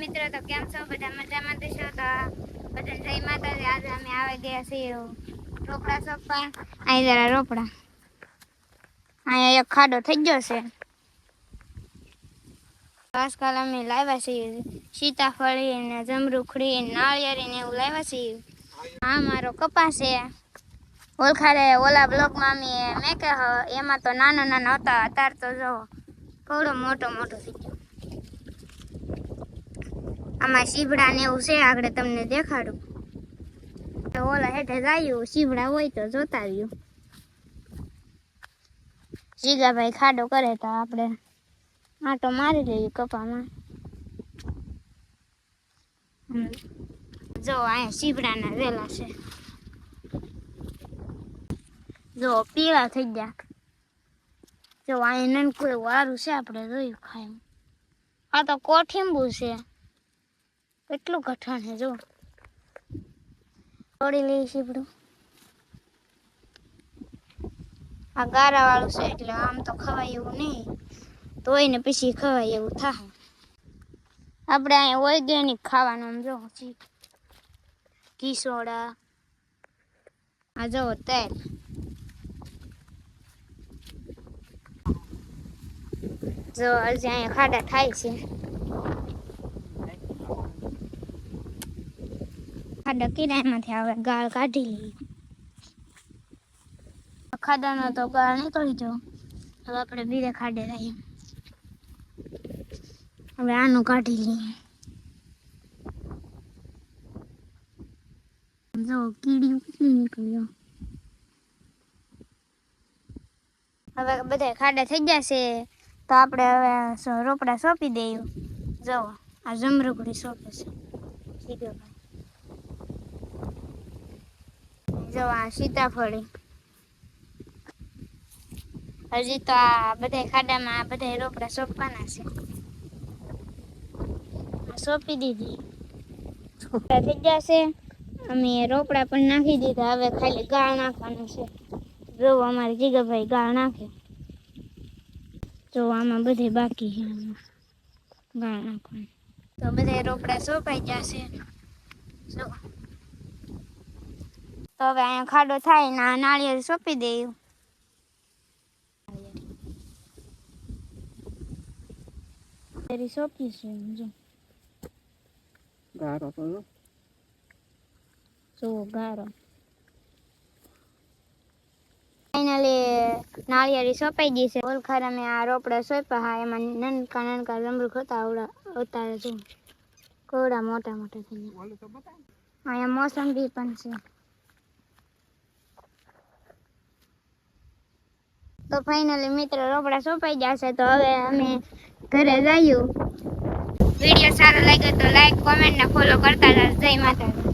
મિત્રો તો કેમ છો? બધા મજામાં છો? તો બધા જય માતાજી. આજે અમે આવી ગયા છીએ રોપડા સોંપવા. અહીં જરા રોપડા, અહીંયા એક ખાડો થઈ ગયો છે. આજકાલ અમે લાવ્યા છીએ સીતાફળી ને જમરૂખડી ને નાળિયેરી ને એવું લાવ્યા છીએ. આ મારો કપાસ છે. ઓળખાડે ઓલા બ્લોકમાં મેં કે એમાં તો નાના નાના હતા, અત્યારે તો જો કવડો મોટો મોટો થઈ ગયો. આમાં સીવડા ને એવું છે, આગળ તમને દેખાડું. ઓલા હેઠે જાયું, સીવડા હોય તો જોતા આવ્યું. જીગાભાઈ ખાડો કરે તો આપણે આટો મારી લઈએ કપામાં. જો અહીંયા સીવડાના વેલા છે, જો પીળા થઈ ગયા. જો અહીંયા નનકું એવું વારું છે, આપણે જોયું ખાય. આ તો કોઠીંબુ છે, કેટલું કઠણ છે. જો તોડી લઈ સીવડું. આ ગારા વાળું છે એટલે આમ તો ખવાય એવું નહીં, તોય ને પછી ખવાય એવું થાય. આપણે અહીંયા ઓર્ગેનિક ખાવાનું. આમ જો ઘી સોડા, આ જો તેલ. જો હજી અહીંયા ખાડા થાય છે. ખાડા કિરાયમાંથી આવે, ગાળ કાઢી લઈએ. ખાડાનો તો ગાળ નીકળી જાવ. હવે આપણે બીજે ખાડે રહીએ. હવે આનું કાઢી લઈએ. જો કીડી કેટલી નીકળ્યો. હવે બધા ખાડા થઈ જશે તો આપણે હવે રોપડા સોંપી દઈએ. જો આ જમરૂખડી સોંપે છે સીધોભાઈ. જો આ સીતાફળી. હજી તો આ બધા ખાડામાં આ બધા રોપડા સોંપવાના છે. સોંપી દીધી, થઈ જશે. અમે રોપડા પણ નાખી દીધા. હવે ખાલી ગાળ નાખવાનું છે. જો અમારે જીગાભાઈ ગાળ નાખે. જો આમાં બધે બાકી છે ગાળ નાખવાનું. તો બધા રોપડા સોંપાઈ જશે. જો તો હવે અહીંયા ખાડો થાય ને નાળિયેર સોંપી દઈએ. સોંપીશું. જો ગારો તો જો ગારો. ફાઇનલી નાળિયેરી સોંપાઈ ગઈ છે. ઓલખારા મેં આ રોપડા સોંપ્યા. હા, એમાં નનકા નનકા જમરૂખ હતા. અવતારે જો કોવડા મોટા મોટા થઈ ગયા. અહીંયા મોસંબી પણ છે. તો ફાઇનલી મિત્રો રોપડા સોંપાઈ જશે. તો હવે અમે ઘરે જઈએ. વિડીયો સારો લાગ્યો તો લાઈક, કોમેન્ટ ને ફોલો કરતા રહો. જય માતાજી.